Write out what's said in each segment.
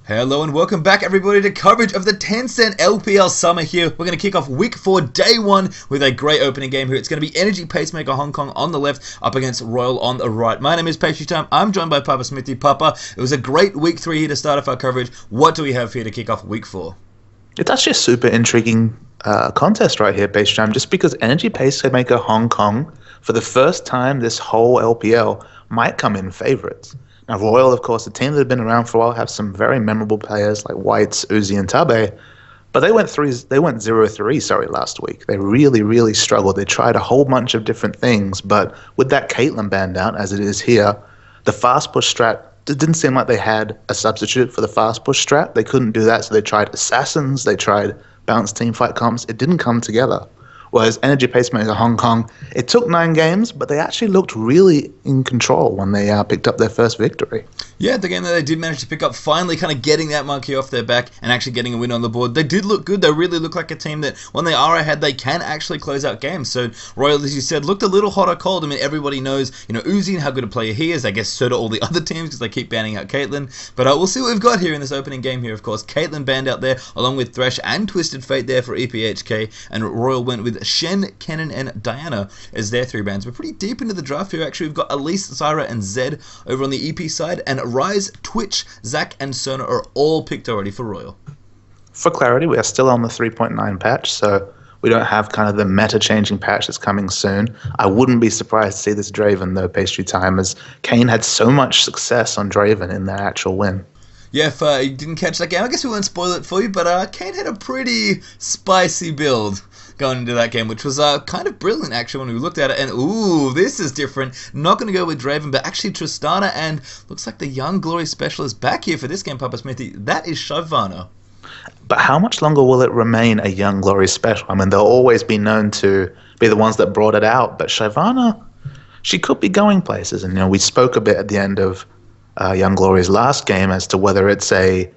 Hello and welcome back everybody to coverage of the Tencent LPL Summer here. We're going to kick off week 4, day 1 with a great opening game here. It's going to be Energy Pacemaker Hong Kong on the left up against Royal on the right. My name is Pastry Time. I'm joined by Papa Smithy. Papa, it was a great week 3 here to start off our coverage. What do we have here to kick off week 4? It's actually a super intriguing contest right here, Pastry Time, just because Energy Pacemaker Hong Kong, for the first time this whole LPL, might come in favourites. Now, Royal, of course, a team that have been around for a while, have some very memorable players like Whites, Uzi, and Tabe, but they went 0-3 last week. They really struggled. They tried a whole bunch of different things, but with that Caitlyn banned out, as it is here, the fast push strat, it didn't seem like they had a substitute for the fast push strat. They couldn't do that, so they tried Assassins, they tried balanced teamfight comps. It didn't come together. Whereas Energy Pacemaker Hong Kong, it took 9 games, but they actually looked really in control when they picked up their first victory. Yeah, the game that they did manage to pick up, finally kind of getting that monkey off their back and actually getting a win on the board. They did look good. They really look like a team that, when they are ahead, they can actually close out games. So Royal, as you said, looked a little hot or cold. I mean, everybody knows, Uzi and how good a player he is. I guess so do all the other teams because they keep banning out Caitlyn. But we'll see what we've got here in this opening game here, of course. Caitlyn banned out there, along with Thresh and Twisted Fate there for EPHK. And Royal went with Shen, Kennen, and Diana as their 3 bans. We're pretty deep into the draft here, actually. We've got Elise, Zyra, and Zed over on the EP side. And Rise, Twitch, Zac, and Sona are all picked already for Royal. For clarity, we are still on the 3.9 patch, so we don't have kind of the meta-changing patch that's coming soon. I wouldn't be surprised to see this Draven, though, Pastry Time, as Kane had so much success on Draven in their actual win. Yeah, if you didn't catch that game, I guess we won't spoil it for you, but Kane had a pretty spicy build going into that game, which was kind of brilliant, actually, when we looked at it. And, ooh, this is different. Not going to go with Draven, but actually Tristana, and looks like the young Glory Specialist back here for this game, Papa Smithy. That is Shyvana. But how much longer will it remain a young Glory Special? I mean, they'll always be known to be the ones that brought it out, but Shyvana, she could be going places. And, we spoke a bit at the end of Young Glory's last game as to whether it's a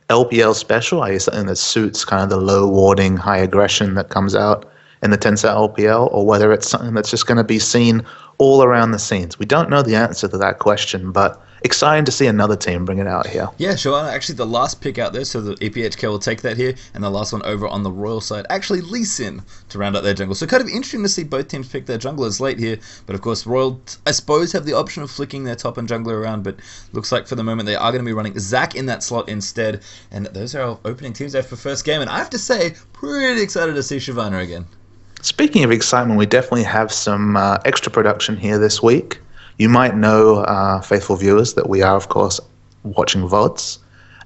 LPL special, i.e. something that suits kind of the low warding, high aggression that comes out in the Tencent LPL, or whether it's something that's just going to be seen all around the scenes. We don't know the answer to that question, but exciting to see another team bring it out here. Yeah, sure. Actually, the last pick out there, so the EPHK will take that here, and the last one over on the Royal side, actually Lee Sin to round out their jungle. So kind of interesting to see both teams pick their junglers late here, but of course Royal, I suppose, have the option of flicking their top and jungler around, but looks like for the moment they are going to be running Zac in that slot instead, and those are our opening teams there for first game, and I have to say, pretty excited to see Shyvana again. Speaking of excitement, we definitely have some extra production here this week. You might know, faithful viewers, that we are, of course, watching VODs.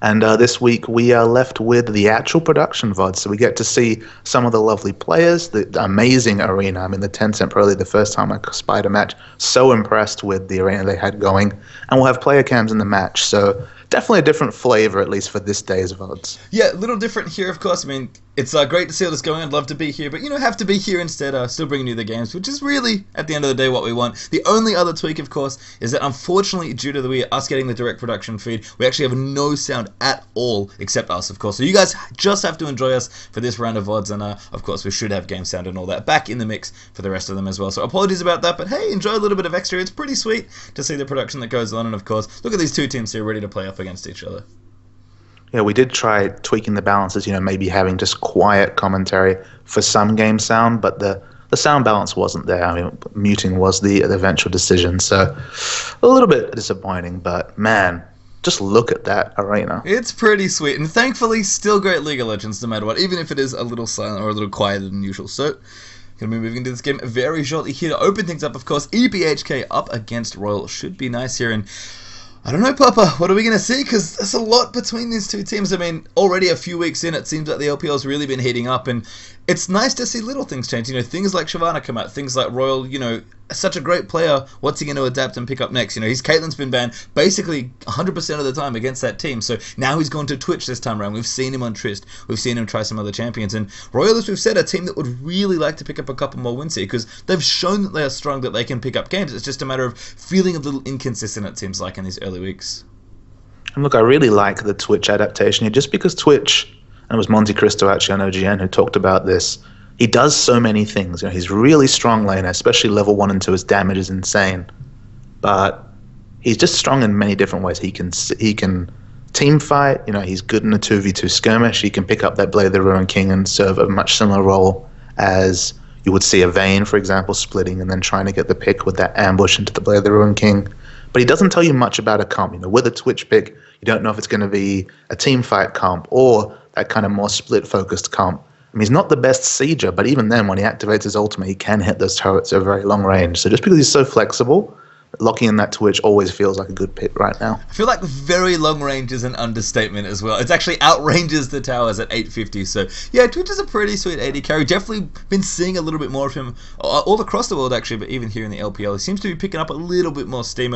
And this week we are left with the actual production VODs. So we get to see some of the lovely players, the amazing arena. I mean, the Tencent Pro League, the first time I spied a match, so impressed with the arena they had going. And we'll have player cams in the match. So definitely a different flavor, at least for this day's VODs. Yeah, a little different here, of course. I mean, it's great to see all this going on. Love to be here, but have to be here instead. Still bringing you the games, which is really, at the end of the day, what we want. The only other tweak, of course, is that unfortunately, due to us getting the direct production feed, we actually have no sound at all, except us, of course. So you guys just have to enjoy us for this round of VODs, and of course, we should have game sound and all that back in the mix for the rest of them as well. So apologies about that, but hey, enjoy a little bit of extra. It's pretty sweet to see the production that goes on, and of course, look at these two teams here ready to play off against each other. Yeah, we did try tweaking the balances, maybe having just quiet commentary for some game sound, but the sound balance wasn't there. I mean, muting was the eventual decision, so a little bit disappointing, but man, just look at that arena. It's pretty sweet, and thankfully, still great League of Legends no matter what, even if it is a little silent or a little quieter than usual. So, going to be moving into this game very shortly here to open things up, of course. EPHK up against Royal should be nice here, and I don't know, Papa, what are we going to see? Because there's a lot between these two teams. I mean, already a few weeks in, it seems like the LPL's really been heating up, and it's nice to see little things change. Things like Shyvana come out, things like Royal, such a great player. What's he going to adapt and pick up next? His Caitlyn's been banned basically 100% of the time against that team. So now he's gone to Twitch this time around. We've seen him on Trist. We've seen him try some other champions. And Royal, as we've said, a team that would really like to pick up a couple more wins here because they've shown that they are strong, that they can pick up games. It's just a matter of feeling a little inconsistent, it seems like, in these early weeks. And look, I really like the Twitch adaptation here, just because Twitch, and it was Monte Cristo actually on OGN who talked about this, he does so many things. He's really strong laner, especially level 1 and 2. His damage is insane. But he's just strong in many different ways. He can Team fight, he's good in a 2v2 skirmish. He can pick up that Blade of the Ruin King and serve a much similar role as you would see a Vayne, for example, splitting and then trying to get the pick with that ambush into the Blade of the Ruin King. But he doesn't tell you much about a comp. With a Twitch pick, you don't know if it's going to be a team fight comp or that kind of more split-focused comp. He's not the best sieger, but even then, when he activates his ultimate, he can hit those turrets at a very long range. So just because he's so flexible, locking in that Twitch always feels like a good pick right now. I feel like very long range is an understatement as well. It's actually outranges the towers at 850. So yeah, Twitch is a pretty sweet AD carry. Definitely been seeing a little bit more of him all across the world actually, but even here in the LPL, he seems to be picking up a little bit more steam.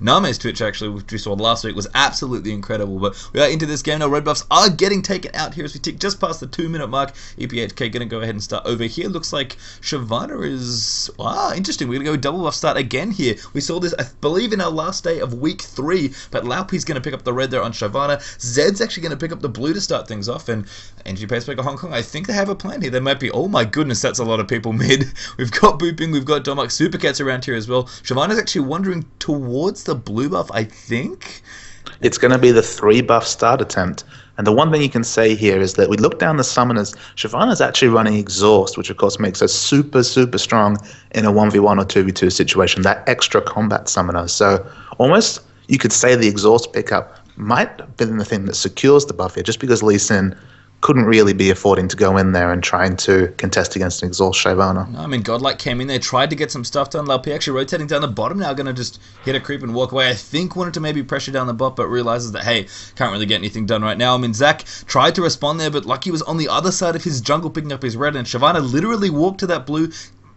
Name's Twitch actually, which we saw last week, was absolutely incredible. But we are into this game now. Red buffs are getting taken out here as we tick just past the 2-minute mark. EPHK going to go ahead and start over here. Looks like Shyvana is interesting. We're going to go double buff start again here. We saw this, I believe, in our last day of week 3, but Laopi's going to pick up the red there on Shyvana. Zed's actually going to pick up the blue to start things off, and NG Pacemaker Hong Kong, I think they have a plan here. They might be, oh my goodness, that's a lot of people mid. We've got Booping, we've got Domok, Supercats around here as well. Shyvana's actually wandering towards the blue buff, I think. It's going to be the 3 buff start attempt. And the one thing you can say here is that we look down the summoners. Shyvana's actually running Exhaust, which of course makes her super, super strong in a 1v1 or 2v2 situation, that extra combat summoner. So almost you could say the Exhaust pickup might have been the thing that secures the buff here, just because Lee Sin couldn't really be affording to go in there and trying to contest against an Exhaust Shyvana. No, Godlike came in there, tried to get some stuff done. LP actually rotating down the bottom now, going to just hit a creep and walk away. I think wanted to maybe pressure down the bot, but realizes that, hey, can't really get anything done right now. Zach tried to respond there, but Lucky was on the other side of his jungle picking up his red, and Shyvana literally walked to that blue,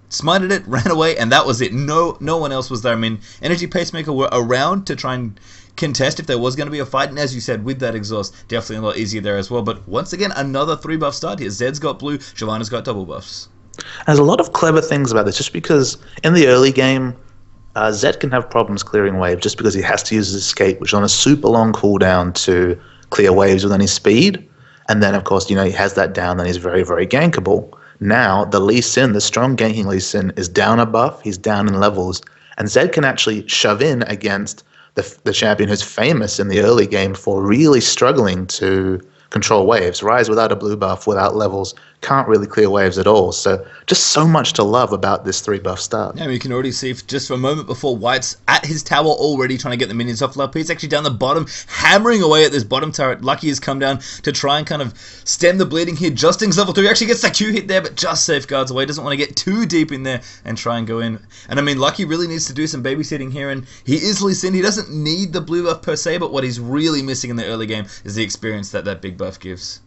smited it, ran away, and that was it. No one else was there. Energy Pacemaker were around to try and contest if there was going to be a fight, and as you said, with that Exhaust, definitely a lot easier there as well. But once again, another 3 buff start here. Zed's got blue, Shyvana's got double buffs. There's a lot of clever things about this, just because in the early game, Zed can have problems clearing waves just because he has to use his escape, which is on a super long cooldown to clear waves with any speed. And then, of course, he has that down, then he's very, very gankable. Now, the Lee Sin, the strong ganking Lee Sin, is down a buff, he's down in levels, and Zed can actually shove in against the champion who's famous in the early game for really struggling to control waves. Rise without a blue buff, without levels, can't really clear waves at all. So just so much to love about this 3 buff start. Yeah, you can already see just for a moment before White's at his tower already trying to get the minions off. He's actually down the bottom, hammering away at this bottom turret. Lucky has come down to try and kind of stem the bleeding here. Justing's level 3 actually gets that Q hit there, but just safeguards away. Doesn't want to get too deep in there and try and go in. And Lucky really needs to do some babysitting here, and he is Lee Sin. He doesn't need the blue buff per se, but what he's really missing in the early game is the experience that big buff gives.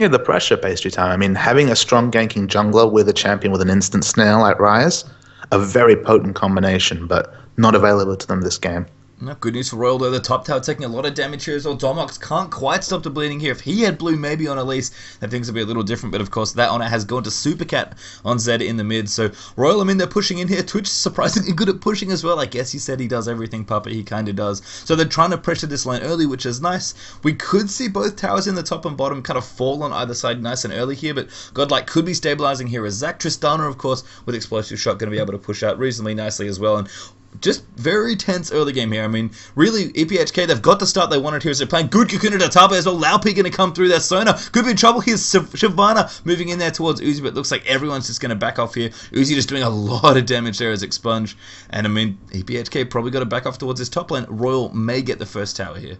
Yeah, the pressure pastry time. Having a strong ganking jungler with a champion with an instant snail like Rise, a very potent combination, but not available to them this game. No, good news for Royal though, the top tower taking a lot of damage here as well. Domox can't quite stop the bleeding here. If he had blue maybe on Elise, then things would be a little different, but of course that honor has gone to Supercat on Zed in the mid. So Royal, they're pushing in here. Twitch surprisingly good at pushing as well. I guess he said he does everything, Puppet, he kind of does. So they're trying to pressure this lane early, which is nice. We could see both towers in the top and bottom kind of fall on either side nice and early here, but Godlike could be stabilizing here as Zach. Tristana, of course, with Explosive Shot, going to be able to push out reasonably nicely as well, and just very tense early game here. Really, EPHK, they've got the start they wanted here as they're playing good Kakuna to Tabe as well. Laupi going to come through there. Sona could be in trouble. Here's Shyvana moving in there towards Uzi, but it looks like everyone's just going to back off here. Uzi just doing a lot of damage there as Expunge. And EPHK probably got to back off towards his top lane. Royal may get the first tower here.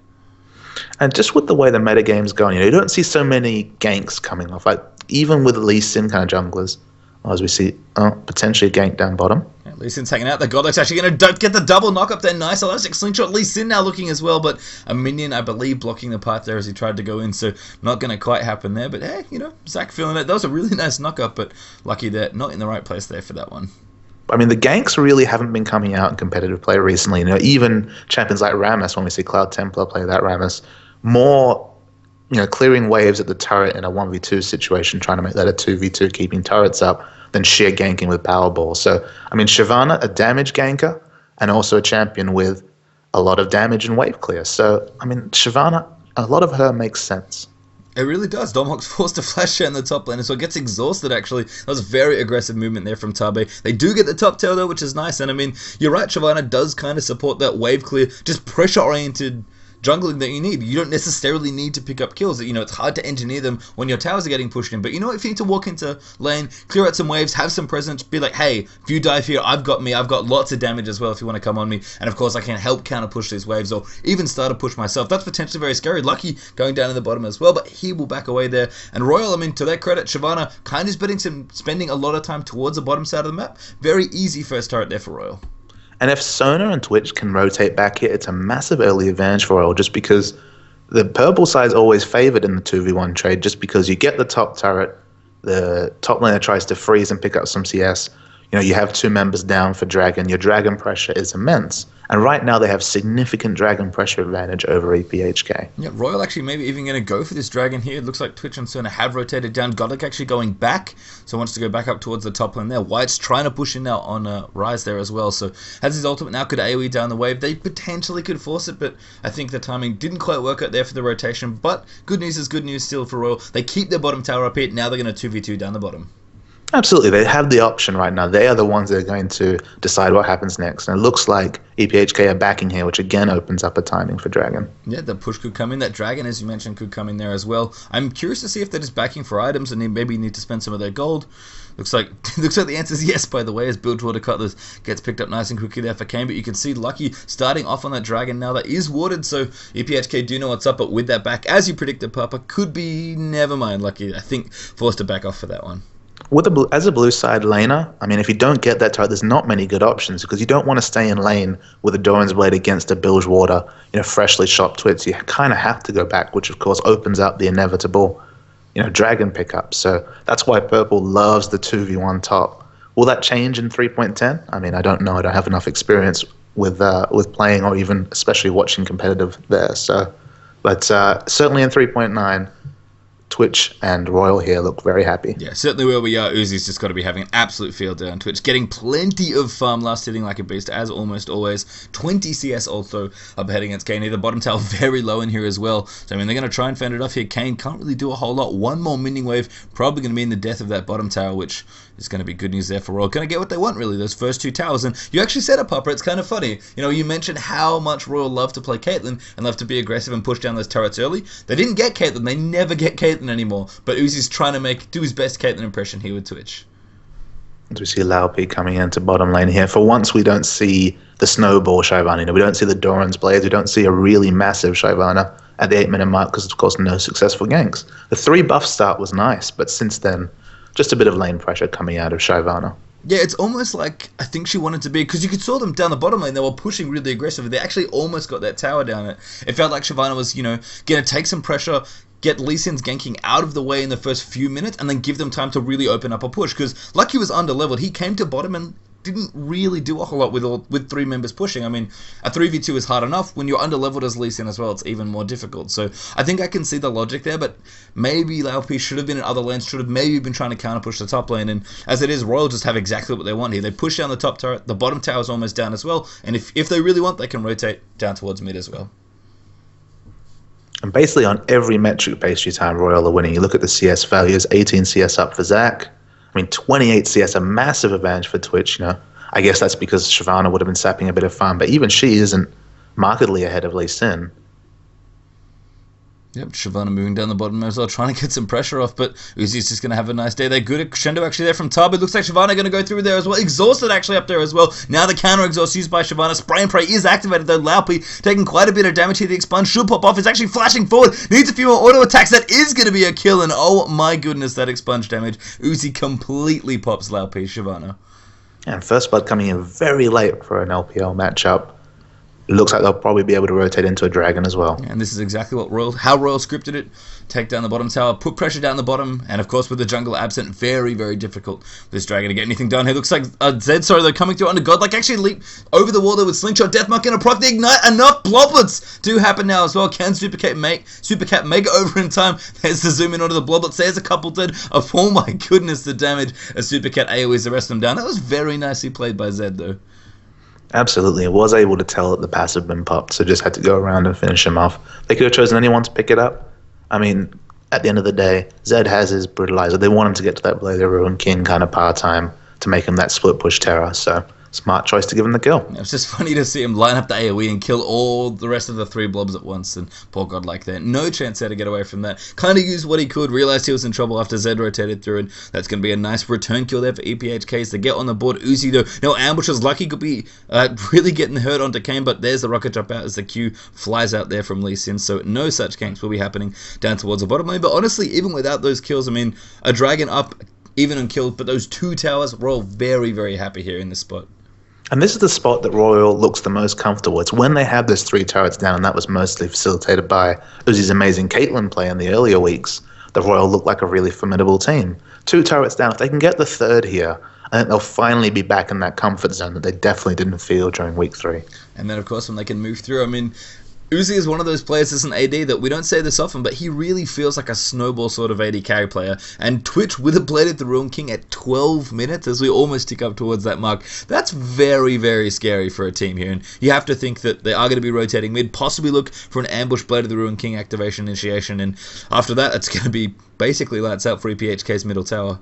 And just with the way the metagame's going, you don't see so many ganks coming off. Even with Lee Sin kind of junglers, as we see potentially a gank down bottom. Yeah, Lee Sin's hanging out. The Godlike's actually going to get the double knock up there. Nice. Elastic Slingshot. Lee Sin now looking as well, but a minion, I believe, blocking the path there as he tried to go in, so not going to quite happen there. But hey, Zach feeling it. That was a really nice knock up, but lucky that not in the right place there for that one. The ganks really haven't been coming out in competitive play recently. Even champions like Rammus, when we see Cloud Templar play that Rammus, more clearing waves at the turret in a 1v2 situation, trying to make that a 2v2, keeping turrets up, than sheer ganking with Powerball. So, Shyvana, a damage ganker, and also a champion with a lot of damage and wave clear. So, Shyvana, a lot of her makes sense. It really does. Domok's forced to flash out in the top lane, so it gets exhausted actually. That was a very aggressive movement there from Tabe. They do get the top tail though, which is nice, and you're right, Shyvana does kind of support that wave clear, just pressure-oriented jungling that you need. You don't necessarily need to pick up kills. It's hard to engineer them when your towers are getting pushed in. But you know what? If you need to walk into lane, clear out some waves, have some presence, be like, hey, if you dive here, I've got lots of damage as well if you want to come on me. And of course, I can help counter push these waves or even start a push myself. That's potentially very scary. Lucky going down in the bottom as well, but he will back away there. And Royal, to their credit, Shyvana kind of spending a lot of time towards the bottom side of the map. Very easy first turret there for Royal. And if Sona and Twitch can rotate back here, it's a massive early advantage for Royal, just because the purple side is always favored in the 2v1 trade, just because you get the top turret, the top laner tries to freeze and pick up some CS. You have 2 members down for Dragon. Your Dragon pressure is immense. And right now they have significant Dragon pressure advantage over EPHK. Yeah, Royal actually maybe even going to go for this Dragon here. It looks like Twitch and Sona have rotated down. Godlic actually going back, so wants to go back up towards the top lane there. White's trying to push in now on Rise there as well, so has his ultimate now, could AoE down the wave. They potentially could force it, but I think the timing didn't quite work out there for the rotation. But good news is good news still for Royal. They keep their bottom tower up here. Now they're going to 2v2 down the bottom. Absolutely, they have the option right now. They are the ones that are going to decide what happens next. And it looks like EPHK are backing here, which again opens up a timing for Dragon. Yeah, the push could come in. That Dragon, as you mentioned, could come in there as well. I'm curious to see if they're just backing for items and they maybe need to spend some of their gold. Looks like the answer is yes, by the way, as Bilgewater Cutlass gets picked up nice and quickly there for Kane. But you can see Lucky starting off on that Dragon now. That is warded, so EPHK do know what's up. But with that back, as you predicted, Papa, could be never mind. Lucky, I think, forced to back off for that one. As a blue side laner, if you don't get that turret, there's not many good options, because you don't want to stay in lane with a Doran's Blade against a Bilgewater, freshly shot Twitch. You kind of have to go back, which of course opens up the inevitable, Dragon pickup. So that's why Purple loves the 2v1 top. Will that change in 3.10? I don't know. I don't have enough experience with playing or even especially watching competitive there. But certainly in 3.9. Twitch and Royal here look very happy. Yeah, certainly where we are, Uzi's just got to be having an absolute field day on Twitch. Getting plenty of farm last, hitting like a beast, as almost always. 20 CS also up ahead against Kane. The bottom tower very low in here as well. So, they're going to try and fend it off here. Kane can't really do a whole lot. One more minion wave, probably going to mean the death of that bottom tower, which is going to be good news there for Royal. Going to get what they want, really, those first 2 towers. And you actually said it, Papa, it's kind of funny. You mentioned how much Royal love to play Caitlyn and love to be aggressive and push down those turrets early. They didn't get Caitlyn. They never get Caitlyn anymore. But Uzi's trying to do his best Caitlyn impression here with Twitch. As we see Laopi coming into bottom lane here. For once, we don't see the snowball Shyvana. We don't see the Doran's Blades. We don't see a really massive Shyvana at the 8-minute mark because, of course, no successful ganks. The 3 buff start was nice, but since then, just a bit of lane pressure coming out of Shyvana. Yeah, it's almost like I think she wanted to be, because you could saw them down the bottom lane. They were pushing really aggressively. They actually almost got that tower down. It felt like Shyvana was, going to take some pressure, get Lee Sin's ganking out of the way in the first few minutes, and then give them time to really open up a push. Because Lucky was under-leveled. He came to bottom and didn't really do a whole lot with 3 members pushing. A 3v2 is hard enough. When you're under-leveled as Lee Sin as well, it's even more difficult. So I think I can see the logic there, but maybe LP should have been in other lanes, should have maybe been trying to counter-push the top lane, and as it is, Royal just have exactly what they want here. They push down the top turret, the bottom tower is almost down as well, and if they really want, they can rotate down towards mid as well. And basically on every metric based time, Royal are winning. You look at the CS values, 18 CS up for Zach. 28 CS, a massive advantage for Twitch. I guess that's because Shyvana would have been sapping a bit of farm, but even she isn't markedly ahead of Lee Sin. Yep, Shyvana moving down the bottom as well, trying to get some pressure off, but Uzi's just going to have a nice day. They're good at Crescendo actually there from Tab. It looks like Shyvana going to go through there as well. Exhausted actually up there as well. Now the counter exhaust used by Shyvana. Spray and Pray is activated though. Laopi taking quite a bit of damage here. The expunge should pop off. It's actually flashing forward. Needs a few more auto attacks. That is going to be a kill, and oh my goodness, that expunge damage. Uzi completely pops Laopi Shyvana. And First Blood coming in very late for an LPL matchup. It looks like they'll probably be able to rotate into a Dragon as well. And this is exactly how Royal scripted it. Take down the bottom tower, put pressure down the bottom, and of course with the jungle absent, very, very difficult for this Dragon to get anything done. It looks like Zed, they're coming through under Godlike, actually leap over the wall there with Slingshot, Deathmark, and a proc the ignite. Enough bloblets do happen now as well. Can Supercat make it over in time? There's the zoom in onto the bloblets. There's a couple dead. Oh my goodness, the damage as Supercat AoEs the rest of them down. That was very nicely played by Zed though. Absolutely. I was able to tell that the passive had been popped, so just had to go around and finish him off. They could have chosen anyone to pick it up. At the end of the day, Zed has his Brutalizer. They want him to get to that Blade of Ruin King kind of power time to make him that split push terror. So Smart choice to give him the kill. It was just funny to see him line up the AoE and kill all the rest of the 3 blobs at once, and poor God like that. No chance there to get away from that. Kind of used what he could, realized he was in trouble after Zed rotated through, and that's going to be a nice return kill there for EPHKs to get on the board. Uzi, though, no ambushes. Lucky could be really getting hurt onto Kane, but there's the rocket drop out as the Q flies out there from Lee Sin, so no such ganks will be happening down towards the bottom lane. But honestly, even without those kills, I mean, a dragon up, even unkilled, but those 2 towers, we're all very, very happy here in this spot. And this is the spot that Royal looks the most comfortable. It's when they have those 3 turrets down, and that was mostly facilitated by Uzi's amazing Caitlyn play in the earlier weeks. The Royal looked like a really formidable team. 2 turrets down. If they can get the 3rd here, I think they'll finally be back in that comfort zone that they definitely didn't feel during week 3. And then, of course, when they can move through, I mean, Uzi is one of those players as an AD that we don't say this often, but he really feels like a snowball sort of AD carry player. And Twitch with a Blade of the Ruin King at 12 minutes as we almost tick up towards that mark. That's very, very scary for a team here. And you have to think that they are going to be rotating mid, possibly look for an ambush Blade of the Ruin King activation initiation. And after that, it's going to be basically lights out for EPHK's middle tower.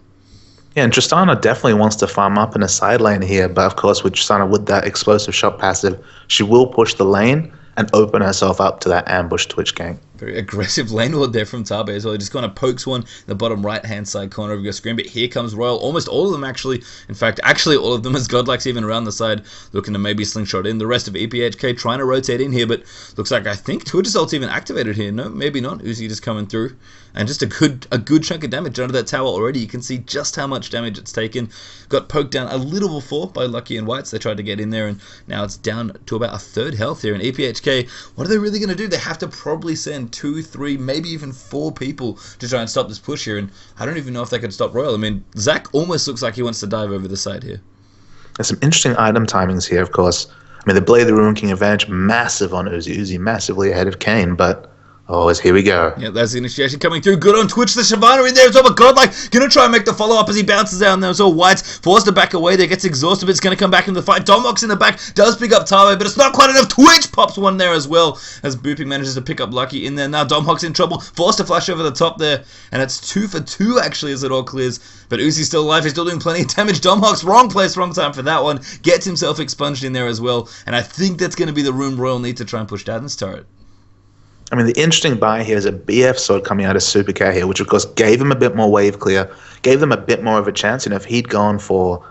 Yeah, and Tristana definitely wants to farm up in a side lane here, but of course with Tristana with that explosive shot passive, she will push the lane and open herself up to that ambush Twitch gank. Very aggressive lane ward there from Tabe as well. He just kind of pokes one in the bottom right-hand side corner of your screen. But here comes Royal. Almost all of them, actually. In fact, all of them as Godlike's even around the side, looking to maybe slingshot in. The rest of EPHK trying to rotate in here, but looks like I think Twitch's ult's even activated here. No, maybe not. Uzi just coming through. And just a good chunk of damage under that tower already. You can see just how much damage it's taken. Got poked down a little before by Lucky and Whites. They tried to get in there, and now it's down to about a 3rd health here. And EPHK, what are they really going to do? They have to probably send 2, 3, maybe even 4 people to try and stop this push here. And I don't even know if they could stop Royal. I mean, Zach almost looks like he wants to dive over the side here. There's some interesting item timings here, of course. I mean, the Blade of the Ruin King advantage, massive on Uzi. Uzi massively ahead of Kane, but here we go. Yeah, that's the initiation coming through. Good on Twitch. The Shyvana in there as well, but Godlike gonna try and make the follow-up as he bounces out, and there's all Whites forced to back away there, gets exhausted, but it's gonna come back in the fight. Domox in the back does pick up Tabe, but it's not quite enough. Twitch pops one there as well, as Booping manages to pick up Lucky in there. Now Domox in trouble, forced to flash over the top there, and it's 2 for 2 actually as it all clears. But Uzi's still alive, he's still doing plenty of damage. Domox, wrong place, wrong time for that one, gets himself expunged in there as well, and I think that's gonna be the room Royal need to try and push down this turret. I mean, the interesting buy here is a BF sword coming out of Super Cat here, which of course gave him a bit more wave clear, gave them a bit more of a chance. You know, if he'd gone for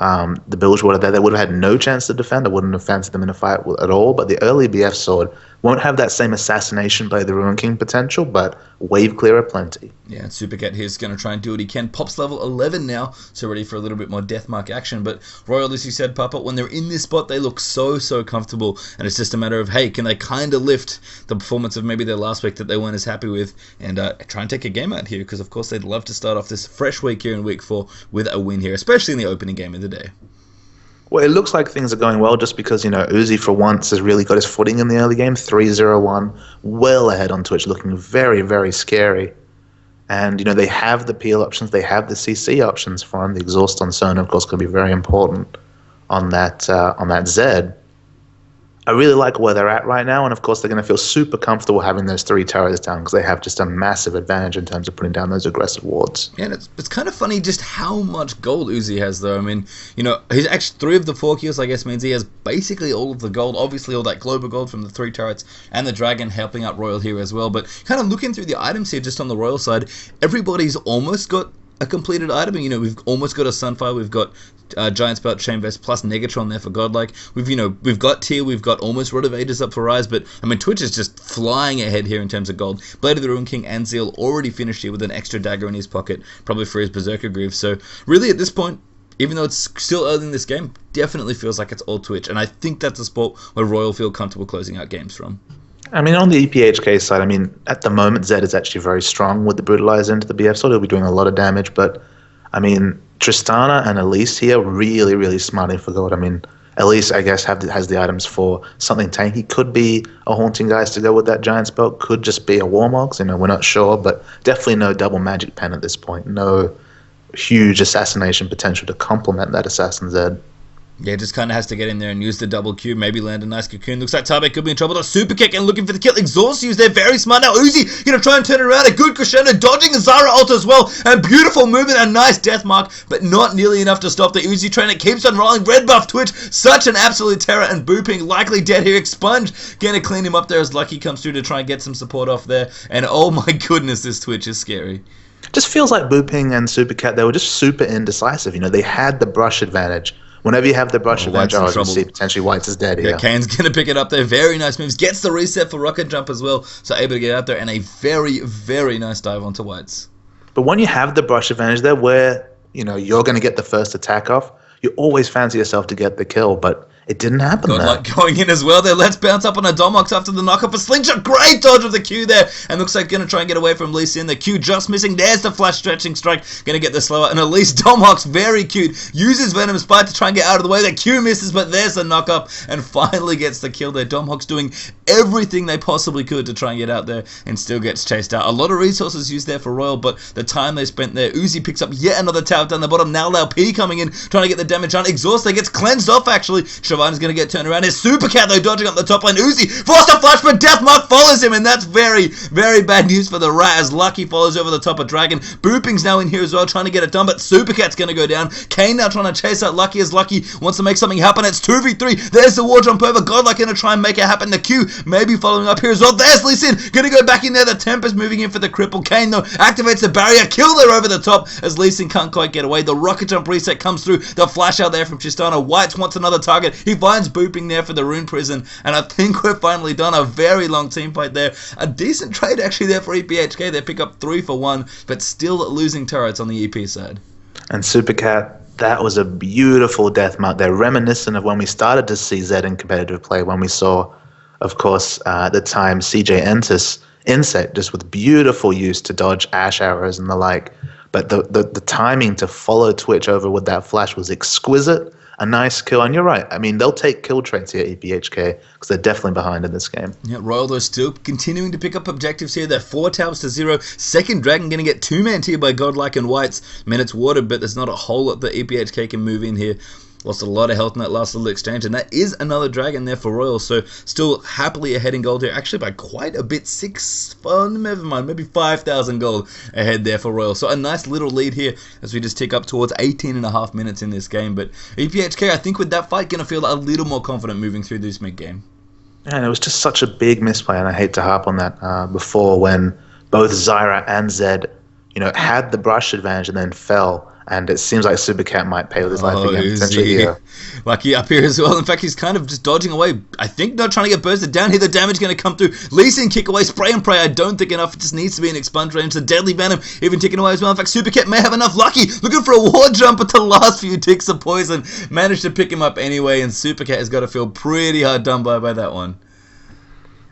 the Bilgewater there, they would have had no chance to defend. I wouldn't have fancied them in a fight at all. But the early BF sword won't have that same assassination by the Ruin King potential, but wave clearer plenty. Yeah, and Supercat here's going to try and do what he can. Pop's level 11 now, so ready for a little bit more Deathmark action. But Royal, as you said, Papa, when they're in this spot, they look so comfortable. And it's just a matter of, hey, can they kind of lift the performance of maybe their last week that they weren't as happy with and try and take a game out here? Because, of course, they'd love to start off this fresh week here in week 4 with a win here, especially in the opening game of the day. Well, it looks like things are going well just because, you know, Uzi for once has really got his footing in the early game. 3-0-1, well ahead on Twitch, looking very scary. And, you know, they have the peel options, they have the CC options for him. The exhaust on Sona, of course, could be very important on that Zed. I really like where they're at right now, and of course they're going to feel super comfortable having those 3 turrets down because they have just a massive advantage in terms of putting down those aggressive wards. Yeah, and it's kind of funny just how much gold Uzi has, though. I mean, you know, he's actually 3 of the 4 kills, I guess, means he has basically all of the gold. Obviously, all that global gold from the 3 turrets and the dragon helping out Royal here as well. But kind of looking through the items here, just on the Royal side, everybody's almost got a completed item. You know, we've almost got a Sunfire, we've got Giant Spout, Chain Vest, plus Negatron there for Godlike. We've got Tear, we've got almost Rod of Ages up for Rise, but I mean, Twitch is just flying ahead here in terms of gold. Blade of the Ruin King and Zeal already finished here with an extra dagger in his pocket, probably for his Berserker Greaves. So really at this point, even though it's still early in this game, definitely feels like it's all Twitch, and I think that's a spot where Royal feel comfortable closing out games from. I mean, on the EPHK side, I mean, at the moment, Zed is actually very strong with the Brutalizer into the BF sword. He'll be doing a lot of damage, but, I mean, Tristana and Elise here, really smarting for gold. I mean, Elise, I guess, has the items for something tanky. Could be a Haunting Geist to go with that Giant Spell. Could just be a Warmogs. You know, we're not sure, but definitely no double Magic Pen at this point. No huge assassination potential to complement that Assassin Zed. Yeah, just kind of has to get in there and use the double Q, maybe land a nice cocoon. Looks like Tarbek could be in trouble. A super kick and looking for the kill. Exhaust use there, very smart. Now Uzi gonna try and turn it around. A good crescendo, dodging the Zara ult as well. And beautiful movement, a nice death mark, but not nearly enough to stop the Uzi train. It keeps on rolling. Red buff Twitch, such an absolute terror, and Booping likely dead here. Expunge gonna clean him up there as Lucky comes through to try and get some support off there. And oh my goodness, this Twitch is scary. Just feels like Booping and Supercat, they were just super indecisive. You know, they had the brush advantage. Whenever you have the brush advantage, I was see potentially Whites is dead here. Yeah, Kane's going to pick it up there. Very nice moves. Gets the reset for Rocket Jump as well. So able to get out there, and a very, very nice dive onto Whites. But when you have the brush advantage there where, you know, you're going to get the first attack off, you always fancy yourself to get the kill, but it didn't happen there. Godlike going in as well there. Let's bounce up on a Domox after the knock-up. A slingshot. Great dodge of the Q there. And looks like going to try and get away from Lee Sin. The Q just missing. There's the flash stretching strike. Going to get the slower. And at least Domox, very cute, uses Venom Spite to try and get out of the way. The Q misses, but there's the knock-up. And finally gets the kill there. Domox doing everything they possibly could to try and get out there and still gets chased out. A lot of resources used there for Royal, but the time they spent there. Uzi picks up yet another tower down the bottom. Now LP coming in, trying to get the damage on. Exhaust, they gets cleansed off actually. Shavana's going to get turned around. His Super Cat though dodging up the top lane. Uzi forced a flash, but Deathmark follows him, and that's very, very bad news for the Rat as Lucky follows over the top of Dragon. Booping's now in here as well, trying to get it done, but Super Cat's going to go down. Kane now trying to chase out Lucky as Lucky wants to make something happen. It's 2v3. There's the war jump over. Godlike going to try and make it happen. The Q maybe following up here as well. There's Lee Sin going to go back in there. The Tempest moving in for the cripple. Kane though activates the barrier. Kill there over the top as Lee Sin can't quite get away. The rocket jump reset comes through. The flash out there from Tristana. Whites wants another target. He finds Booping there for the Rune Prison, and I think we're finally done. A very long team fight there. A decent trade actually there for EPHK. They pick up 3 for 1, but still losing turrets on the EP side. And Supercat, that was a beautiful death mark there, reminiscent of when we started to see Zed in competitive play, when we saw, of course, at the time CJ Entis Insect just with beautiful use to dodge Ash arrows and the like. But the timing to follow Twitch over with that flash was exquisite. A nice kill, and you're right. I mean, they'll take kill trades here at EPHK because they're definitely behind in this game. Yeah, Royal though still continuing to pick up objectives here. They're 4 towers to 0. Second Dragon going to get 2-man tier by Godlike and Whites. Minutes watered, but there's not a whole lot that EPHK can move in here. Lost a lot of health in that last little exchange, and that is another Dragon there for Royal, so still happily ahead in gold here, actually by quite a bit, never mind, maybe 5,000 gold ahead there for Royal, so a nice little lead here as we just tick up towards 18.5 minutes in this game, but EPHK, I think with that fight, going to feel a little more confident moving through this mid-game. Yeah, and it was just such a big misplay, and I hate to harp on that before, when both Zyra and Zed, you know, had the brush advantage and then fell. And it seems like Supercat might pay with his life again, potentially here. Lucky up here as well. In fact, he's kind of just dodging away. I think not trying to get bursted down here. The damage going to come through. Lee Sin kick away. Spray and pray. I don't think enough. It just needs to be an expunge range. The Deadly Venom even ticking away as well. In fact, Supercat may have enough. Lucky looking for a war jump, but the last few ticks of poison managed to pick him up anyway. And Supercat has got to feel pretty hard done by that one.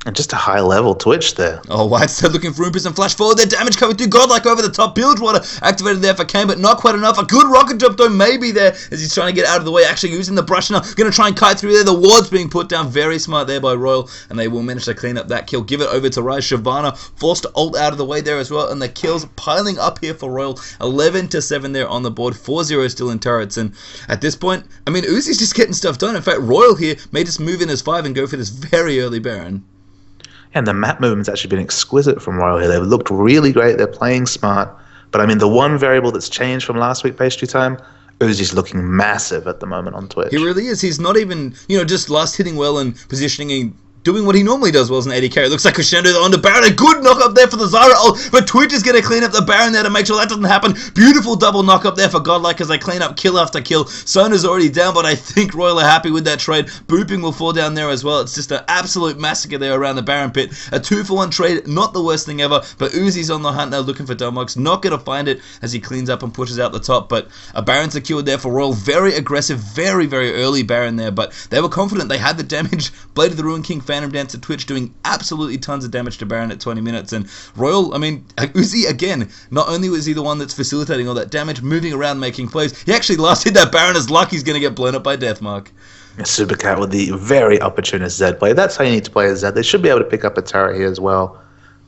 And just a high-level Twitch there. Oh, White's still looking for Olympus and flash forward. Their damage coming through. Godlike over the top. Bilgewater activated there for Kane, but not quite enough. A good rocket jump, though, maybe there as he's trying to get out of the way. Actually using the brush now. Going to try and kite through there. The ward's being put down. Very smart there by Royal, and they will manage to clean up that kill. Give it over to Rise. Shavana forced to ult out of the way there as well, and the kills piling up here for Royal. 11-7 there on the board. 4-0 still in turrets, and at this point, I mean, Uzi's just getting stuff done. In fact, Royal here may just move in as 5 and go for this very early Baron. And the map movement's actually been exquisite from Royal here. They've looked really great. They're playing smart. But I mean, the one variable that's changed from last week pastry time, Uzi's looking massive at the moment on Twitch. He really is. He's not even, just last hitting well and positioning doing what he normally does well as an AD carry. It looks like Crescendo on the Baron. A good knock up there for the Zyra ult, but Twitch is going to clean up the Baron there to make sure that doesn't happen. Beautiful double knock up there for Godlike as they clean up kill after kill. Sona's already down, but I think Royal are happy with that trade. Booping will fall down there as well. It's just an absolute massacre there around the Baron pit. A 2-for-1 trade, not the worst thing ever, but Uzi's on the hunt now looking for Domox. Not going to find it as he cleans up and pushes out the top, but a Baron secured there for Royal. Very aggressive, very, very early Baron there, but they were confident. They had the damage. Blade of the Ruin King, Phantom Dance to Twitch, doing absolutely tons of damage to Baron at 20 minutes. And Royal, I mean, Uzi, again, not only was he the one that's facilitating all that damage, moving around, making plays, he actually last hit that Baron as Lucky's going to get blown up by Deathmark. Supercat with the very opportunist Zed play. That's how you need to play a Zed. They should be able to pick up a turret here as well.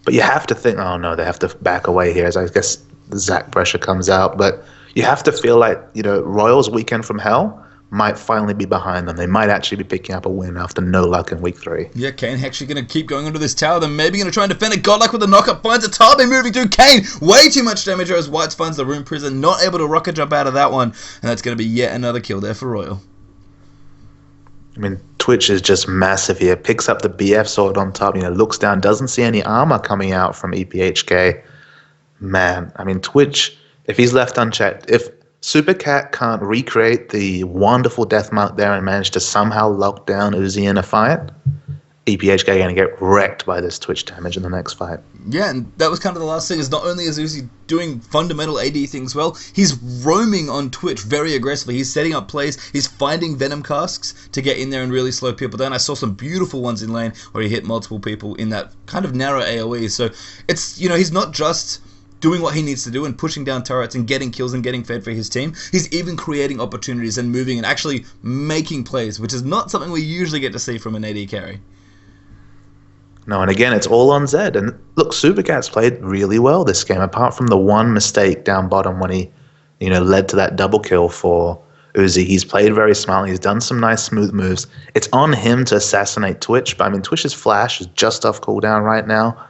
But you have to think, oh no, they have to back away here as I guess the Zac pressure comes out. But you have to feel like, Royal's weekend from hell might finally be behind them. They might actually be picking up a win after no luck in week 3. Yeah, Kane actually going to keep going onto this tower. Then maybe going to try and defend it. Godlike with the knockup. Finds a Tabe moving through. Kane, way too much damage as Whites finds the Rune Prison. Not able to rocket jump out of that one. And that's going to be yet another kill there for Royal. I mean, Twitch is just massive here. Picks up the BF sword on top, looks down, doesn't see any armor coming out from EPHK. Man, I mean, Twitch, if he's left unchecked, if Supercat can't recreate the wonderful death mark there and manage to somehow lock down Uzi in a fight, EPHK are going to get wrecked by this Twitch damage in the next fight. Yeah, and that was kind of the last thing, is not only is Uzi doing fundamental AD things well, he's roaming on Twitch very aggressively. He's setting up plays, he's finding Venom casks to get in there and really slow people down. I saw some beautiful ones in lane where he hit multiple people in that kind of narrow AoE. So it's, he's not just doing what he needs to do and pushing down turrets and getting kills and getting fed for his team. He's even creating opportunities and moving and actually making plays, which is not something we usually get to see from an AD carry. No, and again, it's all on Zed. And look, Supercat's played really well this game, apart from the one mistake down bottom when he, led to that double kill for Uzi. He's played very smartly. He's done some nice smooth moves. It's on him to assassinate Twitch, but I mean, Twitch's flash is just off cooldown right now.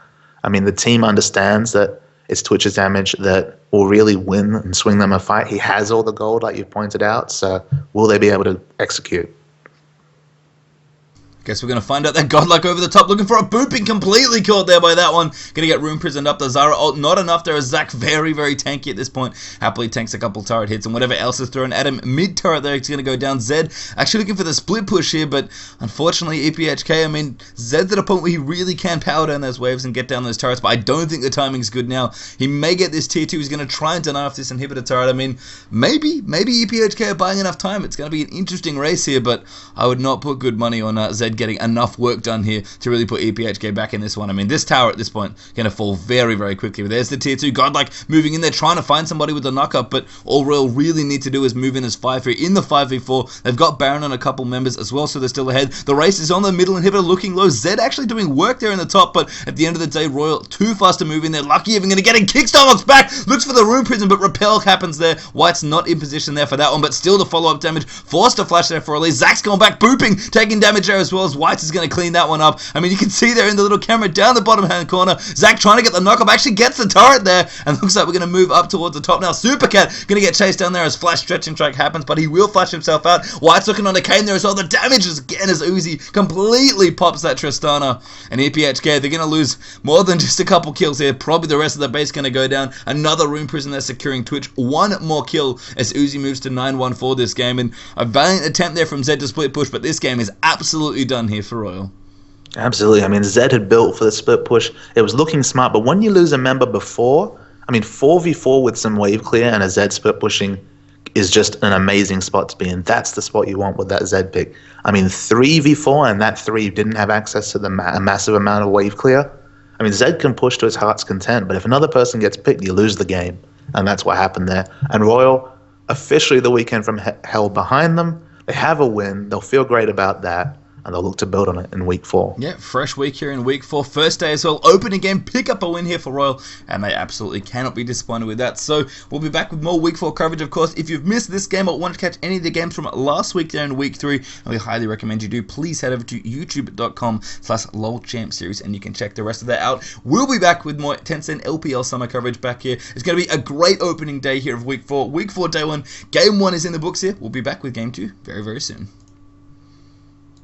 I mean, the team understands that it's Twitch's damage that will really win and swing them a fight. He has all the gold, like you pointed out, so will they be able to execute? Guess we're going to find out that Godlike over the top, looking for a booping, completely caught there by that one. Going to get Rune Prisoned up. The Zara ult, not enough there, as Zac very, very tanky at this point. Happily tanks a couple turret hits, and whatever else is thrown at him. Mid-turret there, he's going to go down. Zed actually looking for the split push here, but unfortunately EPHK, I mean, Zed's at a point where he really can power down those waves and get down those turrets, but I don't think the timing's good now. He may get this tier 2, he's going to try and deny off this inhibitor turret. I mean, maybe EPHK are buying enough time. It's going to be an interesting race here, but I would not put good money on Zed getting enough work done here to really put EPHK back in this one. I mean, this tower at this point going to fall very, very quickly. But there's the tier 2. Godlike moving in there, trying to find somebody with the knock-up, but all Royal really need to do is move in as 5-3 in the 5v4. They've got Baron and a couple members as well, so they're still ahead. The race is on the middle inhibitor, looking low. Zed actually doing work there in the top, but at the end of the day, Royal too fast to move in there. Lucky even going to get in. Kickstar looks back, looks for the Rune Prison, but repel happens there. White's not in position there for that one, but still the follow-up damage. Forced to flash there for Elise. Zac's going back, booping, taking damage there as well, as White is going to clean that one up. I mean, you can see there in the little camera down the bottom hand corner, Zac trying to get the knock-up, actually gets the turret there, and looks like we're going to move up towards the top now. Supercat going to get chased down there as flash stretching track happens, but he will flash himself out. White's looking on the Kane there as well. The damage is again as Uzi completely pops that Tristana, and EPHK, they're going to lose more than just a couple kills here. Probably the rest of the base going to go down. Another Rune Prison there securing Twitch. One more kill as Uzi moves to 9-1 for this game, and a valiant attempt there from Zed to split push, but this game is absolutely done here for Royal. Absolutely. I mean, Zed had built for the split push. It was looking smart, but when you lose a member before, I mean, 4v4 with some wave clear and a Zed split pushing is just an amazing spot to be in. That's the spot you want with that Zed pick. I mean, 3v4 and that 3 didn't have access to the massive amount of wave clear. I mean, Zed can push to his heart's content, but if another person gets picked, you lose the game. And that's what happened there. And Royal, officially the weekend from hell behind them. They have a win. They'll feel great about that, and they'll look to build on it in week 4. Yeah, fresh week here in week 4. First day as well. Opening game, pick up a win here for Royal, and they absolutely cannot be disappointed with that. So we'll be back with more week 4 coverage, of course. If you've missed this game or want to catch any of the games from last week there in week 3, and we highly recommend you do, please head over to youtube.com/lolchampseries, and you can check the rest of that out. We'll be back with more Tencent LPL summer coverage back here. It's going to be a great opening day here of week 4. Week 4, day 1. Game 1 is in the books here. We'll be back with game 2 very, very soon.